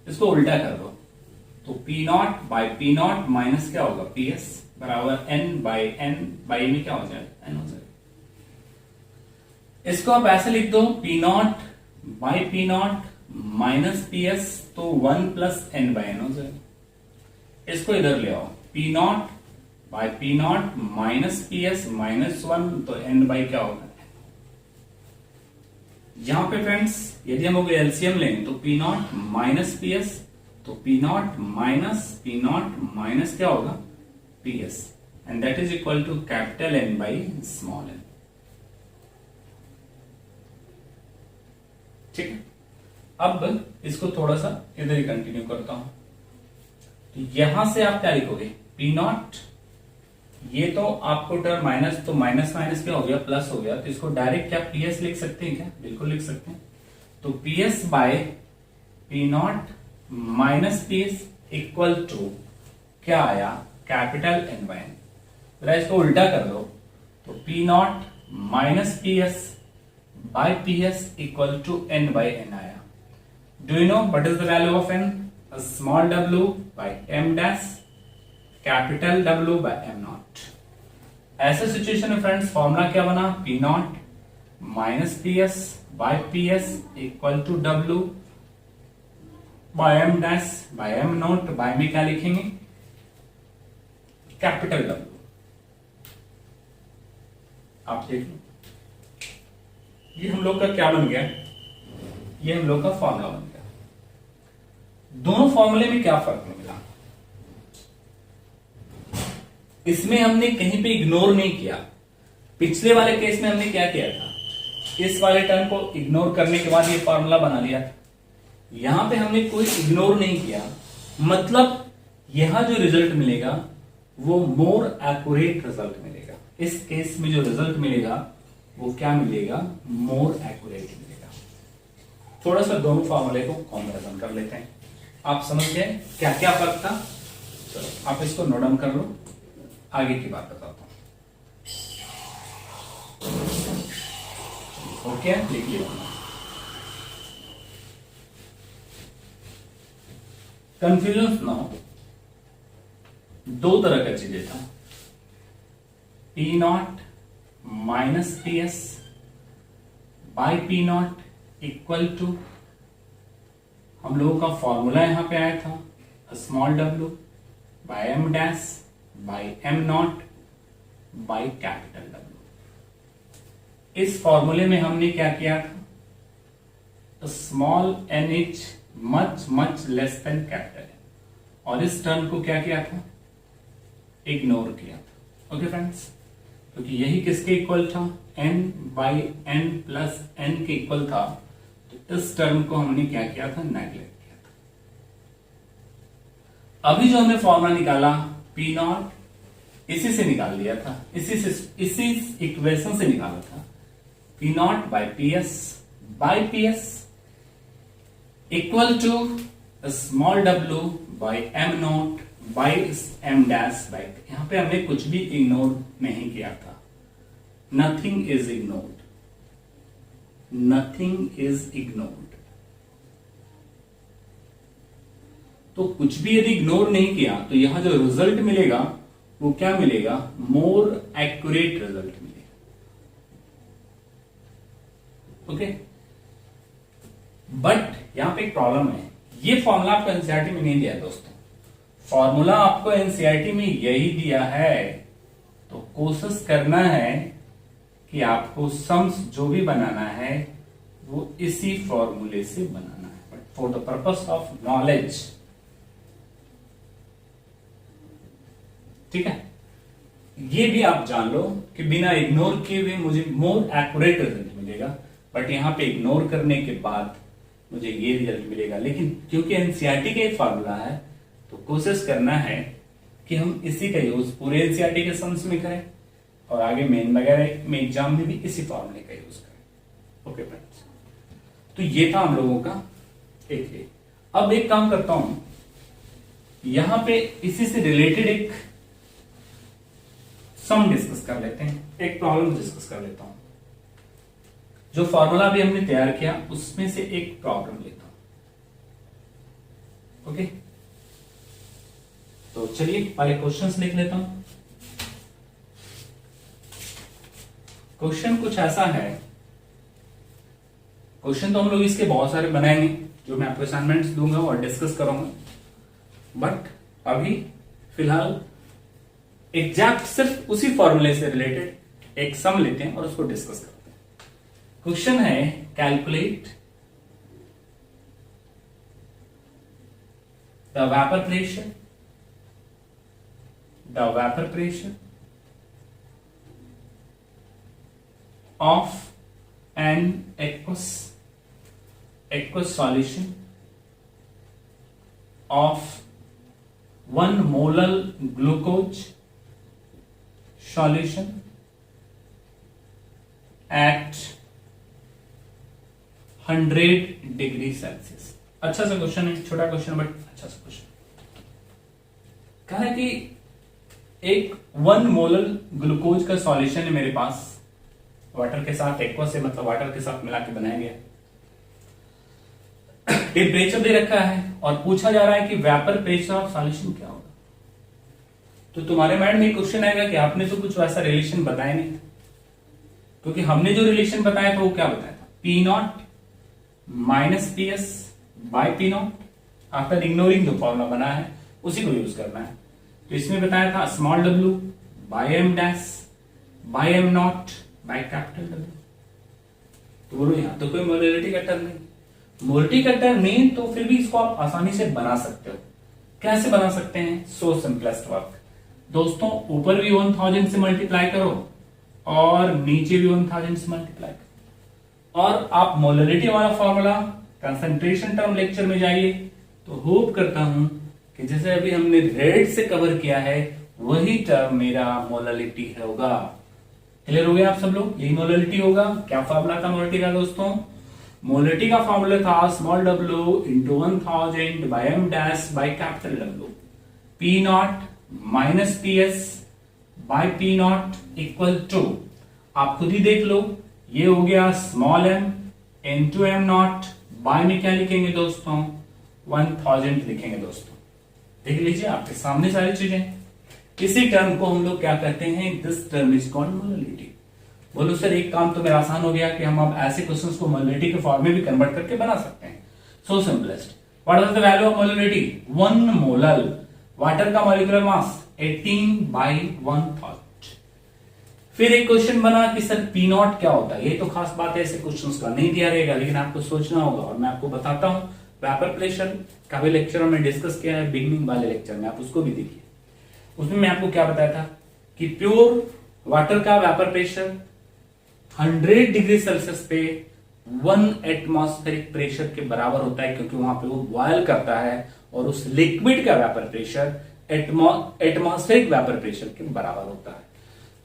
इसको उल्टा कर दो तो P nought by P not minus क्या होगा, पी एस बराबर एन बाई में क्या हो जाएगा, एन हो जाएगा। इसको आप ऐसे लिख दो, P nought by P not minus P S तो 1 प्लस एन बाई एन हो जाएगा। इसको इधर ले आओ, P nought by P not minus P S minus 1 तो एन बाई क्या होगा। यहां पे फ्रेंड्स यदि हम लोग एलसीएम लें तो P not minus P S तो पी नॉट माइनस क्या होगा, P S, and that is equal to capital N by small N. ठीक है, अब इसको थोड़ा सा इधर ही कंटिन्यू करता हूं। तो यहां से आप क्या लिखोगे, पी नॉट, ये तो आपको टर्म माइनस, तो माइनस माइनस क्या हो गया, प्लस हो गया। तो इसको डायरेक्ट क्या पीएस लिख सकते हैं क्या, बिल्कुल लिख सकते हैं। तो PS by P not minus PS equal to क्या आया, कैपिटल एन बाय एन। जरा इसको उल्टा कर दो तो P not minus PS by PS equal to N by N आया। Do you know what is the value of N, small W by M dash capital W by M naught. ऐसे situation में friends formula क्या बना, P not minus P S by P S equal to W by M dash by M not, by में क्या लिखेंगे, capital W। आप देख लो ये हम लोग का क्या बन गया, ये हम लोग का फॉर्मूला बन गया। दोनों फॉर्मूले में क्या फर्क मिला, इसमें हमने कहीं पे इग्नोर नहीं किया। पिछले वाले केस में हमने क्या किया था, इस वाले टर्म को इग्नोर करने के बाद ये फॉर्मूला बना लिया था। यहां पे हमने कोई इग्नोर नहीं किया, मतलब यहां जो रिजल्ट मिलेगा वो मोर एक्यूरेट रिजल्ट मिलेगा। इस केस में जो रिजल्ट मिलेगा वो क्या मिलेगा, मोर एक्यूरेट मिलेगा। थोड़ा सा दोनों फॉर्मूले को कंपैरिजन कर लेते हैं। आप समझ गए क्या क्या फर्क था? चलो आप इसको नोट डाउन कर लो, आगे की बात बताता हूं। ओके, लिख लिया। कंफ्यूजन ना हो, दो तरह का चीजें था, P not minus P S by P nought equal to, हम लोगों का फॉर्मूला यहां पे आया था small w by M dash by M nought by capital W। इस फॉर्मूले में हमने क्या किया था, small N H much much less than capital N, और इस टर्म को क्या किया था, इग्नोर किया था। ओके फ्रेंड्स, क्योंकि यही किसके इक्वल था, n by n plus n के इक्वल था, तो इस टर्म को हमने क्या किया था, नेग्लेक्ट किया था। अभी जो हमने फॉर्मूला निकाला पी नॉट, इसी से निकाल लिया था, इसी इक्वेशन से निकाला था, P nought by P S equal to small w by M nought by M dash by, यहां पे हमने कुछ भी इग्नोर नहीं किया था, nothing is ignored, nothing is ignored. तो कुछ भी यदि इग्नोर नहीं किया तो यहां जो रिजल्ट मिलेगा वो क्या मिलेगा, मोर एक्यूरेट रिजल्ट मिलेगा। ओके, बट यहां पे एक प्रॉब्लम है, ये फॉर्मूला आपको एनसीईआरटी में नहीं दिया है दोस्तों। फॉर्मूला आपको एनसीईआरटी में यही दिया है, तो कोशिश करना है कि आपको सम्स जो भी बनाना है वो इसी फॉर्मूले से बनाना है, but for the purpose of knowledge, ठीक है। ये भी आप जान लो कि बिना इग्नोर किए हुए मुझे मोर एक्यूरेट रिजल्ट मिलेगा, बट यहां पे इग्नोर करने के बाद मुझे ये रिजल्ट मिलेगा। लेकिन क्योंकि एनसीईआरटी का एक फॉर्मूला है, तो कोशिश करना है कि हम इसी का यूज पूरे एनसीईआरटी के सम्स में करें और आगे मेन वगैरह में एग्जाम में भी इसी फॉर्मूले का यूज करें। ओके फ्रेंड्स, तो ये था हम लोगों का एक। अब एक काम करता हूं, यहां पे इसी से रिलेटेड एक सम डिस्कस कर लेते हैं, एक प्रॉब्लम डिस्कस कर लेता हूं। जो फॉर्मूला भी हमने तैयार किया उसमें से एक प्रॉब्लम लेता हूं। ओके, तो चलिए पहले क्वेश्चंस लिख लेता हूं। क्वेश्चन कुछ ऐसा है, क्वेश्चन तो हम लोग इसके बहुत सारे बनाएंगे, जो मैं आपको असाइनमेंट्स दूंगा और डिस्कस करूंगा, बट अभी फिलहाल एग्जैक्ट सिर्फ उसी फॉर्मूले से रिलेटेड एक सम लेते हैं और उसको डिस्कस करते हैं। क्वेश्चन है, calculate the vapour pressure of an aqueous solution of 1 molar glucose solution at 100 degree Celsius. अच्छा सा क्वेश्चन है, छोटा क्वेश्चन बट अच्छा सा क्वेश्चन। कहा है कि एक 1 मोलर ग्लूकोज का सॉल्यूशन है मेरे पास, वाटर के साथ, एक्वा से मतलब वाटर के साथ मिला के बनाया गया। टेम्परेचर दे रखा है और पूछा जा रहा है कि वेपर प्रेशर ऑफ सॉल्यूशन क्या होगा। तो तुम्हारे माइंड में क्वेश्चन आएगा कि आपने तो कुछ वैसा रिलेशन बताया नहीं था, क्योंकि हमने जो रिलेशन बताया था वो क्या बताया था, P not minus P S by P not, after ignoring जो फॉर्मूला बना है उसी को यूज करना है। तो इसमें बताया था small w by M dash by M nought by capital W। तो बोलो यहां तो कोई मोलरिटी का टर्म नहीं, मोलरिटी का टर्म नहीं, तो फिर भी इसको आप आसानी से बना सकते हो। कैसे बना सकते हैं, सो सिंपलेस्ट वर्क दोस्तों, ऊपर भी 1000 से मल्टीप्लाई करो और नीचे भी 1000 से मल्टीप्लाई करो। और आप मोलरिटी वाला फॉर्मूला कंसंट्रेशन टर्म लेक्चर में जाइए। तो होप करता हूं कि जैसे अभी हमने रेड से कवर किया है वही टर्म मेरा मोलरिटी होगा। क्लियर हो गया आप सब लोग? यही मोलरिटी होगा। क्या फॉर्मूला था मोलरिटी का दोस्तों? मोलरिटी का फॉर्मूला था small w into 1000 by m dash by capital W, P nought minus P S by P nought equal to, आप खुद ही देख लो, ये हो गया small m into M not by में क्या लिखेंगे दोस्तों? 1000 लिखेंगे दोस्तों। देख लीजिए आपके सामने सारी चीजें। इसी टर्म को हम लोग क्या कहते हैं? This term is called molarity. बोलो सर एक काम तो मेरा आसान हो गया कि हम अब ऐसे क्वेश्चंस को मोलरिटी के फॉर्म में भी कन्वर्ट करके बना सकते हैं। So simplest, what was the value of molarity? 1 molar. Water का मॉलिक्यूलर मास 18/1000। फिर एक क्वेश्चन बना कि सर पी नॉट क्या होता है? ये तो खास बात है, ऐसे क्वेश्चंस का नहीं दिया रहेगा, लेकिन आपको सोचना होगा और मैं आपको बताता हूं। वेपर प्रेशर का भी लेक्चर हमने डिस्कस किया है बिगनिंग वाले लेक्चर में, आप उसको भी देखिए। उसमें मैं आपको क्या बताया था कि प्योर वाटर का वेपर प्रेशर 100 डिग्री सेल्सियस पे 1 एटमॉस्फेरिक प्रेशर के बराबर होता है, क्योंकि वहां पे वो बॉयल करता है और उस लिक्विड का vapour pressure atmospheric vapour pressure के बराबर होता है।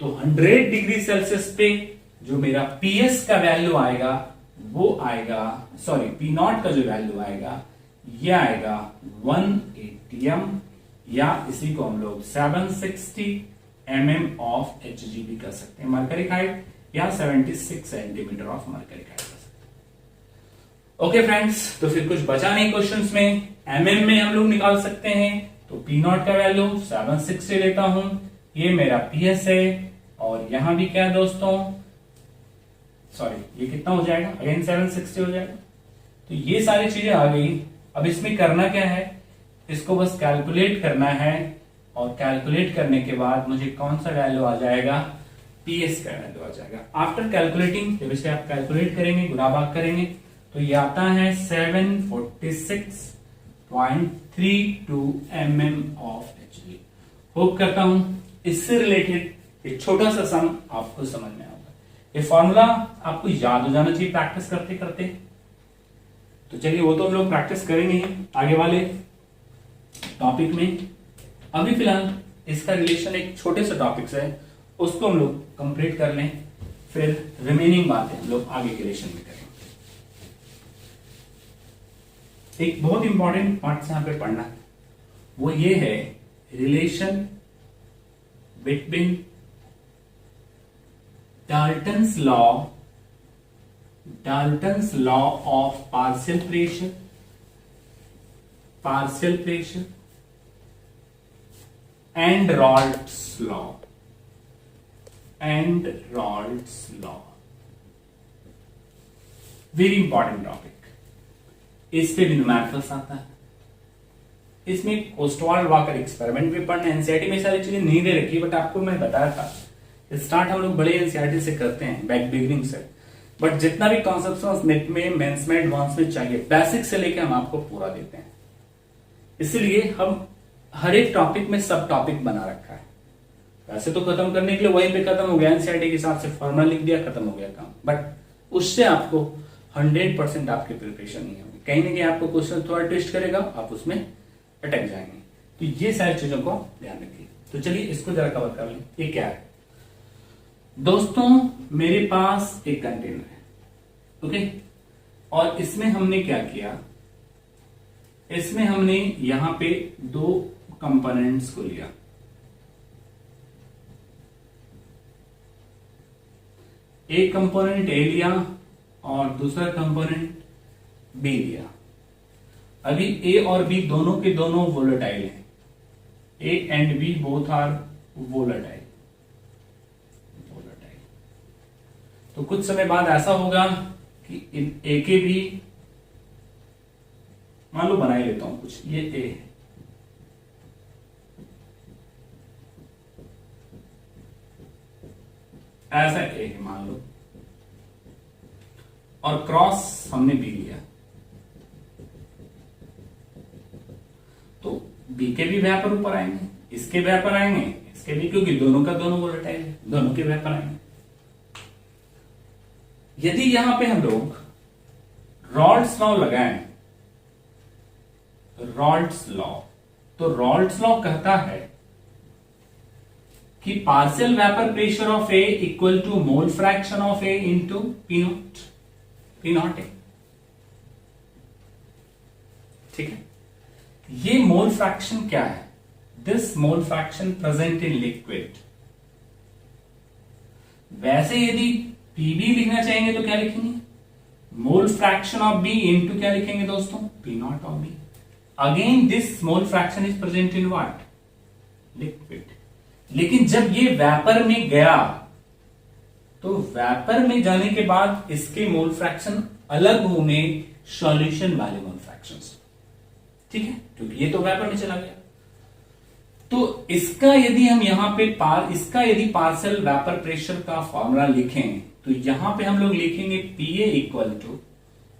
तो 100 डिग्री सेल्सियस पे जो मेरा पीएस का वैल्यू आएगा वो आएगा, सॉरी पी नॉट का जो वैल्यू आएगा ये आएगा 180 m, या इसी को हम लोग 760 mm ऑफ HG भी कर सकते हैं मरकरी हाइट, या 76 सेंटीमीटर ऑफ मरकरी हाइट कर सकते हैं। ओके फ्रेंड्स, तो फिर कुछ बचा नहीं क्वेश्चंस में, mm में हम लोग निकाल सकते हैं। तो पी नॉट का वैल्यू 760 लेता हूं, ये मेरा पीएस है, और यहां भी क्या है दोस्तों, सॉरी ये कितना हो जाएगा, अगेन 760 हो जाएगा। तो ये सारी चीजें आ गई। अब इसमें करना क्या है, इसको बस कैलकुलेट करना है, और कैलकुलेट करने के बाद मुझे कौन सा वैल्यू आ जाएगा, पीएस का वैल्यू आ जाएगा। आफ्टर कैलकुलेटिंग, जब इसे आप कैलकुलेट करेंगे, गुणा भाग करेंगे, तो ये आता है 746.32 mm ऑफ HG। होप करता हूं इससे रिलेटेड एक छोटा सा सम आपको समझ में आएगा। ये फॉर्मूला आपको याद हो जाना चाहिए प्रैक्टिस करते करते। तो चलिए वो तो हम लोग प्रैक्टिस करेंगे ही आगे वाले टॉपिक में। अभी फिलहाल इसका रिलेशन एक छोटे से टॉपिक से है, उसको हम लोग कंप्लीट कर लें, फिर रिमेनिंग बातें हम लोग आगे के रिलेशन में करेंगे। एक बहुत इंपॉर्टेंट पार्ट से यहां पे पढ़ना है, वो ये है relation between Dalton's law of partial pressure and Raoult's law very important topic. इस पे भी न्यूमेरिकल्स आता है, इसमें कोस्टवाल वाकर एक्सपेरिमेंट भी पढ़ना है। एनसीईआरटी में सारी चीजें नहीं दे रखी, बट आपको मैं बताया था स्टार्ट हम लोग बड़े एनसीईआरटी से करते हैं, बैक बिगनिंग से, बट जितना भी कॉन्सेप्ट नेट में, मेंस में, एडवांस में चाहिए, बेसिक से लेके हम आपको पूरा देते हैं। इसलिए हम हर एक टॉपिक में सब टॉपिक बना रखा है। वैसे तो खत्म करने के लिए वहीं पे खत्म हो गया, एनसीईआरटी के हिसाब से फॉर्मूला लिख दिया, खत्म हो गया काम, बट उससे आपको 100% आपकी प्रिपरेशन नहीं होगी। कहीं ना कहीं आपको क्वेश्चन थोड़ा ट्विस्ट करेगा, आप उसमें अटक जाएंगे। तो ये सारी चीजों को ध्यान रखिए। तो चलिए इसको जरा कवर कर लें। ये क्या है दोस्तों, मेरे पास एक कंटेनर है, ओके, और इसमें हमने क्या किया, इसमें हमने यहां पे 2 कंपोनेंट्स को लिया। एक कंपोनेंट ए लिया और दूसरा कंपोनेंट बी लिया। अभी ए और बी दोनों के दोनों वोलेटाइल हैं, A and B both are volatile. तो कुछ समय बाद ऐसा होगा कि इन ए के भी, मान लो बना ही लेता हूं कुछ, ये ए है, ऐसा ए है मान लो, और क्रॉस हमने बी लिया, तो बी के भी वेपर ऊपर आएंगे, इसके वेपर आएंगे, इसके भी, क्योंकि दोनों का दोनों वोलेटाइल है, दोनों के वेपर आएंगे। यदि यहां पे हम लोग रॉल्ट्स लॉ लगाएं, रॉल्ट्स लॉ, तो रॉल्ट्स लॉ कहता है कि partial vapour pressure of A equal to mole fraction of A into P nought A. ठीक है, ये मोल फ्रैक्शन क्या है? This mole fraction present in liquid. वैसे यदि पीबी लिखना चाहेंगे तो क्या लिखेंगे? Mole fraction of B into क्या लिखेंगे दोस्तों? P not of B. Again this mole fraction is present in what? Liquid. लेकिन जब ये वेपर में गया तो वेपर में जाने के बाद इसके मोल फ्रैक्शन अलग होंगे सॉल्यूशन वाले मोल फ्रैक्शन से। ठीक है, क्योंकि ये तो वेपर में चला गया। तो इसका यदि हम यहां पे इसका यदि पार्शियल वेपर प्रेशर का फॉर्मूला लिखें तो यहां पे हम लोग लिखेंगे PA equal to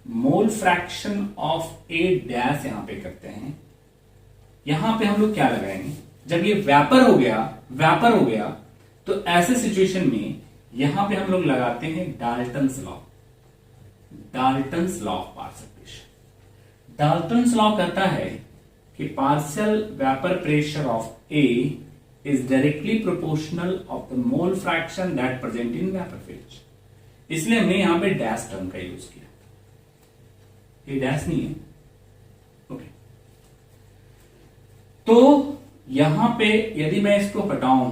mole fraction of A dash, यहां पे करते हैं। यहां पे हम लोग क्या लगाएंगे? जब ये वेपर हो गया तो ऐसे सिचुएशन में यहां पे हम लोग लगाते हैं Dalton's law. Dalton's law of partial pressure. Dalton's law कहता है कि partial vapour pressure of A is directly proportional of the mole fraction that present in vapour phase. इसलिए हमने यहां पे डैश टर्म का यूज किया, ये डैश नहीं है। ओके, तो यहां पे यदि मैं इसको हटाऊं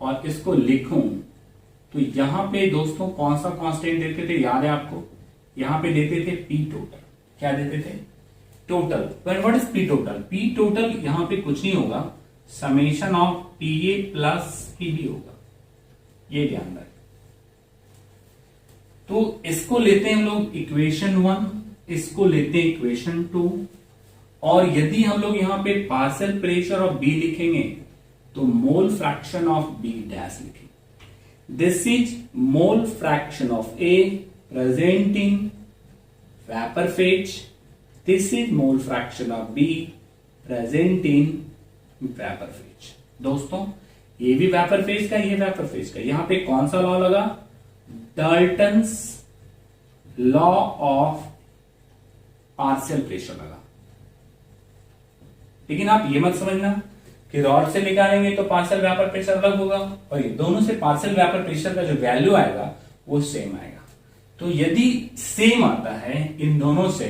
और इसको लिखूं तो यहां पे दोस्तों कौन सा कांस्टेंट देते थे? याद है आपको? यहां पे देते थे पी टोटल। क्या देते थे? Total. What is P total? P total यहां पे कुछ नहीं होगा, summation of PA plus PB होगा, ये ध्यान रखें। तो इसको लेते हैं हम लोग इक्वेशन 1, इसको लेते हैं इक्वेशन 2, और यदि हम लोग यहां पे पार्शियल प्रेशर ऑफ बी लिखेंगे तो mole fraction of B dash लिखेंगे। This is mole fraction of A present in vapour phase, this is mole fraction of B present in vapour phase. दोस्तों ये भी वेपर फेज का, ये vapour phase का। यहां पे कौन सा लॉ लगा? Dalton's law of partial pressure लगा। लेकिन आप ये मत समझना कि रॉड से निकालेंगे तो पार्शियल वेपर प्रेशर अलग होगा, और ये दोनों से पार्शियल वेपर प्रेशर का जो वैल्यू आएगा वो सेम आएगा। तो यदि सेम आता है इन दोनों से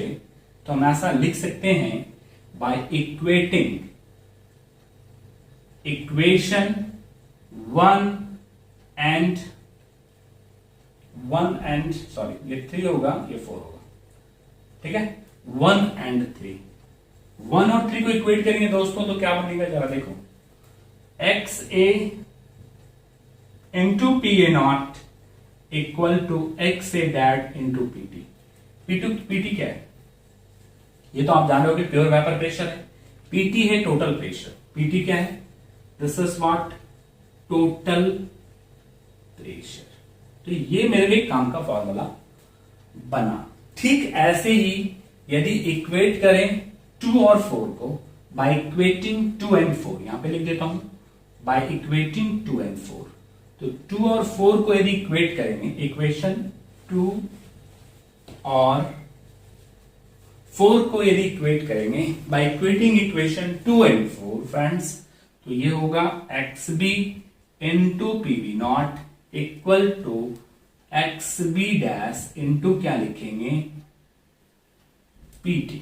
तो हम ऐसा लिख सकते हैं by equating equation 1 and sorry ये 3 होगा, ये 4 होगा। ठीक है, 1 एंड 3, 1 और 3 को इक्वेट करेंगे दोस्तों तो क्या बनेगा? जरा देखो, x a into p a not equal to x a that into PT. PT क्या है? ये तो आप जान रहे हो कि प्योर वेपर प्रेशर है। पीटी है टोटल प्रेशर। पीटी क्या है? This is what? Total pressure. तो ये मेरे लिए काम का फॉर्मूला बना। ठीक ऐसे ही यदि इक्वेट करें 2 और 4 को बाय इक्वेटिंग 2 एंड 4, यहां पे लिख देता हूं बाय इक्वेटिंग 2 एंड 4, तो 2 और 4 को यदि इक्वेट करेंगे, इक्वेशन 2 और 4 को यदि इक्वेट करेंगे by equating equation 2 and 4 friends, तो ये होगा x b into PB not equal to x b dash into क्या लिखेंगे? पीटी।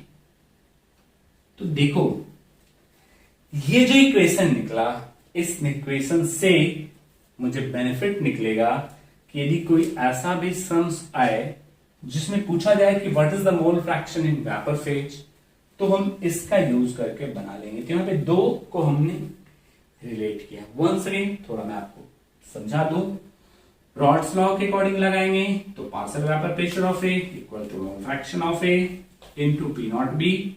तो देखो ये जो इक्वेशन निकला, इस इक्वेशन से मुझे बेनिफिट निकलेगा कि यदि कोई ऐसा भी सम्स आए जिसमें पूछा जाए कि what is the mole fraction in vapour phase, तो हम इसका यूज करके बना लेंगे। तो यहां पे 2 को हमने रिलेट किया। वंस अगेन थोड़ा मैं आपको समझा दूं, रॉड्स लॉ के अकॉर्डिंग लगाएंगे तो partial vapour pressure of A equal to mole fraction of A into P not b,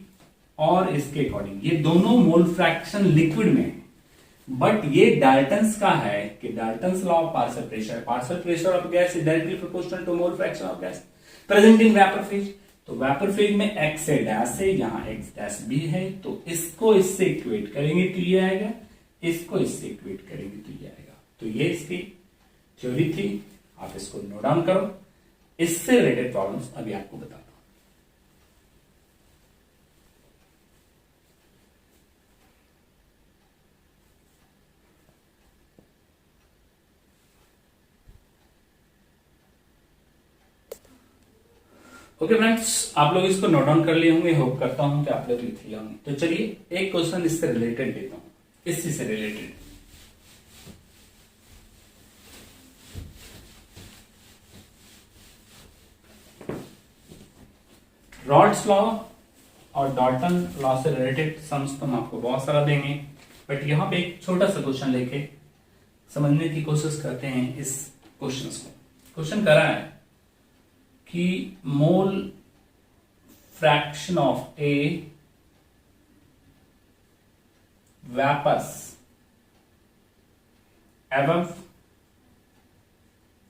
और इसके अकॉर्डिंग ये दोनों मोल फ्रैक्शन लिक्विड में है, बट ये डाल्टन्स का है कि Dalton's law of partial pressure of gas is directly proportional to mole fraction of gas present in vapour phase. तो वेपर फेज में एक्स ए डैश है, यहां एक्स डैश बी है, तो इसको इससे इक्वेट करेंगे तो ये आएगा, इसको इससे इक्वेट करेंगे तो ये आएगा। तो ये इसकी थ्योरी थी, आप इसको नोट डाउन करो। इससे रिलेटेड प्रॉब्लम्स अभी आपको बताता हूं। ओके फ्रेंड्स, आप लोग इसको नोट डाउन कर लिए होंगे, होप करता हूं कि आप लोग लिख लिए होंगे। तो चलिए एक क्वेश्चन इससे रिलेटेड देता हूं, इसी से रिलेटेड। रॉल्स लॉ और डॉल्टन लॉ से रिलेटेड सम्स तो हम आपको बहुत सारा देंगे, बट यहां पे एक छोटा सा क्वेश्चन लेके समझने की कोशिश करते हैं इस क्वेश्चन को। क्वेश्चन करा है कि mole fraction of A vapours above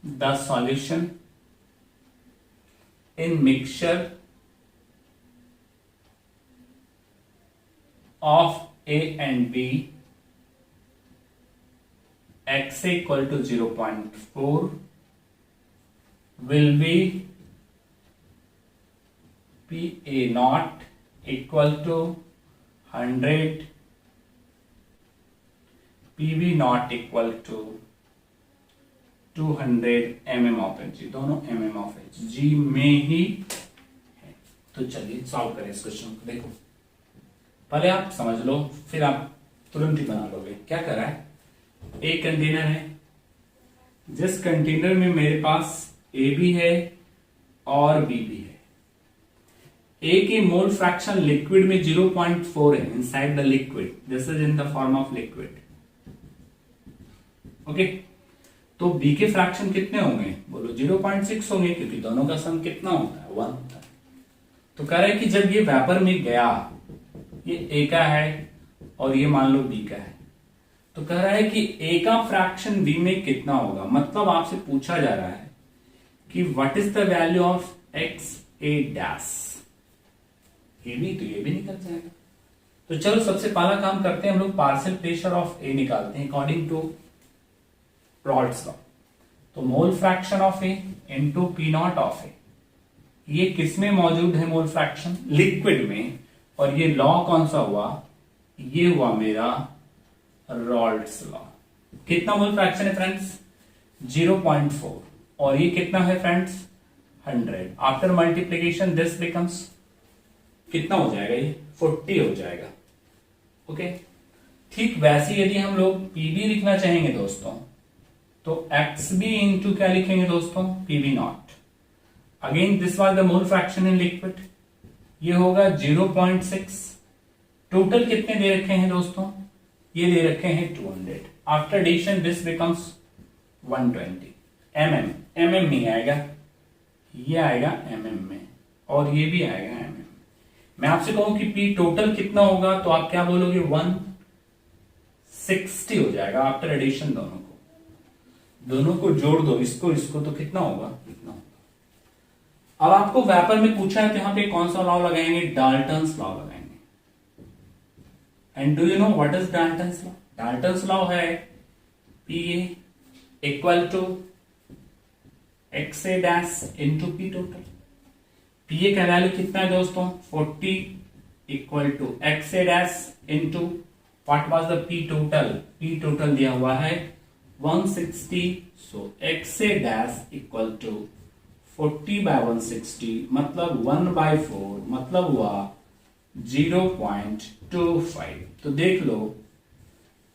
the solution in mixture of A and B x equal to 0.4 will be PA naught equal to 100, PB naught equal to 200 mm of Hg, दोनों mm of Hg में ही है। तो चलिए solve करें इस question को। देखो पहले आप समझ लो, फिर आप तुरंत ही बना लोगे। क्या कर रहा है, एक कंटेनर है, जिस कंटेनर में मेरे पास ए भी है और बी भी है। ए की मोल फ्रैक्शन लिक्विड में 0.4 है inside the liquid, this is in the form of liquid. Okay, तो बी के फ्रैक्शन कितने होंगे, बोलो 0.6 होंगे, क्योंकि दोनों का सम कितना होता है, 1 होता है। तो कह रहा है कि जब ये वेपर में गया, ये ए का है और ये मान लो बी का है, तो कह रहा है कि ए का फ्रैक्शन बी में कितना होगा। मतलब आपसे पूछा जा रहा है कि what is the value of x A dash. ये भी तो ये भी निकल जाएगा। तो चलो सबसे पहला काम करते हैं हम लोग, पार्शियल प्रेशर ऑफ ए निकालते हैं अकॉर्डिंग टू रॉल्स लॉ। तो mole fraction of A into P not of A, ये किसमें मौजूद है मोल फ्रैक्शन, लिक्विड में। और ये लॉ कौन सा हुआ, ये हुआ मेरा रॉल्स लॉ। कितना मोल फ्रैक्शन है फ्रेंड्स, 0.4, और ये कितना है friends, 100। After multiplication this becomes कितना हो जाएगा, ये 40 हो जाएगा। ओके, ठीक वैसे यदि हम लोग पीबी लिखना चाहेंगे दोस्तों, तो एक्स बी इंटू क्या लिखेंगे दोस्तों, PB not. Again this was the mole fraction in liquid, ये होगा 0.6। टोटल कितने दे रखे हैं दोस्तों, ये दे रखे हैं 200। After addition this becomes 120 mm, mm नहीं आएगा, ये आएगा mm में, और ये भी आएगा mm। मैं आपसे कहूं कि पी टोटल कितना होगा, तो आप क्या बोलोगे, 160 हो जाएगा आफ्टर एडिशन। दोनों को जोड़ दो, इसको इसको, तो कितना होगा, कितना होगा। अब आपको वेपर में पूछा है, तो यहां पे कौन सा लॉ लगाएंगे, डाल्टन्स लॉ लगाएंगे। And do you know what is Dalton's law, Dalton's law है P equal to x A dash into P total. PA का वैल्यू कितना है दोस्तों, 40 equal to x A dash into what was the P total, P total दिया हुआ है 160, so X A dash equal to 40/160, मतलब 1/4, मतलब हुआ 0.25। तो देख लो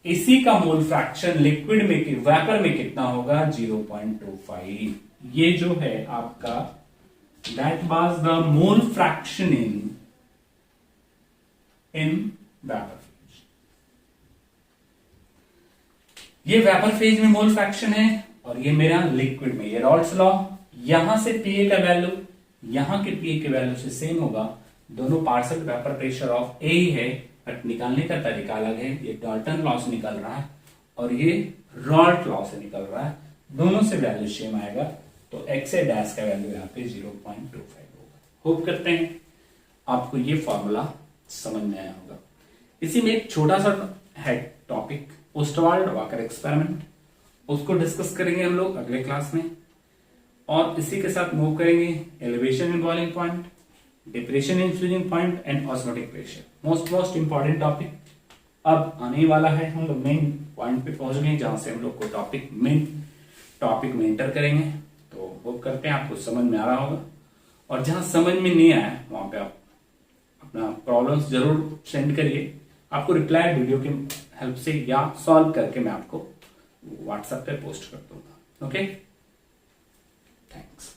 इसी का मोल फ्रैक्शन लिक्विड में, वेपर में कितना होगा, 0.25। ये जो है आपका that was the mole fraction in vapour phase. ये वेपर फेज में मोल फ्रैक्शन है, और ये मेरा लिक्विड में, ये रॉल्स लॉ। यहां से पीए का वैल्यू यहां के पीए के वैल्यू से सेम होगा, दोनों पार्शियल वेपर प्रेशर ऑफ ए ही है, बट निकालने का तरीका अलग है। ये डाल्टन लॉ से निकल रहा है और ये रॉल्ट लॉ से निकल रहा है, दोनों से वैल्यू सेम आएगा। तो एक्स ए डैश का वैल्यू यहाँ पे 0.25 होगा। होप करते हैं आपको ये फॉर्मूला समझ में आया होगा। इसी में एक छोटा सा है और इसी के साथ मूव करेंगे elevation in boiling point, depression in freezing point and osmotic pressure. Most important topic अब आने वाला है। हम लोग मेन पॉइंट पे पहुंच गए जहां से हम लोग को टॉपिक में एंटर करेंगे। तो होप करते हैं आपको समझ में आ रहा होगा, और जहां समझ में नहीं आया वहां पे आप अपना प्रॉब्लम्स जरूर सेंड करिए। आपको रिप्लाई वीडियो की हेल्प से या सॉल्व करके मैं आपको व्हाट्सएप पे पोस्ट कर दूंगा। Okay, thanks.